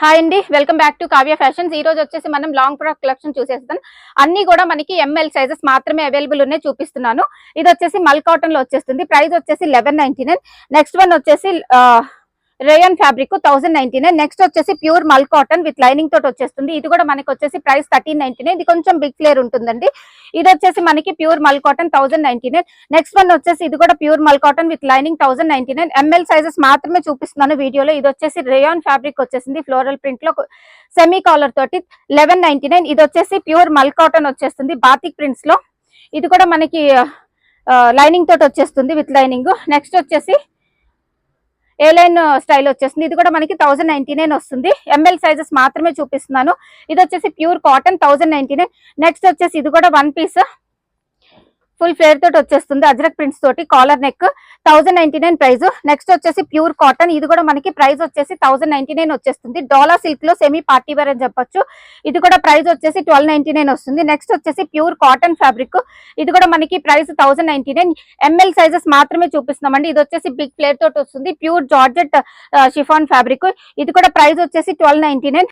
Hi అండి, welcome back to Kavya fashions. ఈ రోజు వచ్చేసి మనం లాంగ్ ఫ్రాక్ కలెక్షన్ చూసేస్తాం. అన్ని కూడా మనకి ఎంఎల్ సైజెస్ మాత్రమే అవైలబుల్ ఉన్నాయి, చూపిస్తున్నాను. ఇది వచ్చేసి మల్ కాటన్ లో వచ్చేస్తుంది. ప్రైస్ వచ్చేసి 1199. నెక్స్ట్ వన్ వచ్చేసి రేయన్ ఫ్యాబ్రిక్ 1099. నెక్స్ట్ వచ్చేసి ప్యూర్ మల్ కాటన్ విత్ లైనింగ్ తోటి వచ్చేస్తుంది. ఇది కూడా మనకి వచ్చేసి ప్రైస్ 1399. ఇది కొంచెం బిగ్ ఫ్లేర్ ఉంటుందండి. ఇది వచ్చేసి మనకి ప్యూర్ మల్ కాటన్ 1099. నెక్స్ట్ వన్ వచ్చేసి ఇది కూడా ప్యూర్ మల్ cotton with lining 1099. ML sizes మాత్రమే చూపిస్తున్నాను వీడియోలో. ఇది వచ్చేసి రేయాన్ ఫ్యాబ్రిక్ వచ్చేసింది ఫ్లోరల్ ప్రింట్ లో సెమీ కాలర్ తోటి 1199. ఇది వచ్చేసి ప్యూర్ మల్ కాటన్ వచ్చేస్తుంది బాతిక్ ప్రింట్స్ లో. ఇది కూడా మనకి లైనింగ్ తోటి వచ్చేస్తుంది విత్ లైనింగ్. నెక్స్ట్ వచ్చేసి ఏ లైన్ స్టైల్ వచ్చేస్తుంది. ఇది కూడా మనకి 1099 వస్తుంది. ఎంఎల్ సైజెస్ మాత్రమే చూపిస్తున్నాను. ఇది వచ్చేసి ప్యూర్ కాటన్ 1099. నెక్స్ట్ వచ్చేసి ఇది కూడా వన్ పీస్ ఫుల్ ఫ్లేర్ తోటి వచ్చేస్తుంది అజ్రక్ ప్రింట్స్ తోటి కాలర్ నెక్ 1099 ప్రైస్. నెక్స్ట్ వచ్చేసి ప్యూర్ కాటన్. ఇది కూడా మనకి ప్రైస్ వచ్చేసి 1099 వచ్చేస్తుంది. డోలా సిల్క్ లో సెమీ పార్టీ వేర్ అని చెప్పొచ్చు. ఇది కూడా ప్రైస్ వచ్చేసి 1299 వస్తుంది. నెక్స్ట్ వచ్చేసి ప్యూర్ కాటన్ ఫ్యాబ్రిక్. ఇది కూడా మనకి ప్రైస్ 1099. ఎంఎల్ సైజెస్ మాత్రమే చూపిస్తున్నామండి. ఇది వచ్చేసి బిగ్ ఫ్లేర్ తోటి వస్తుంది. Pure georgette chiffon fabric. ఇది కూడా ప్రైస్ వచ్చేసి 1299.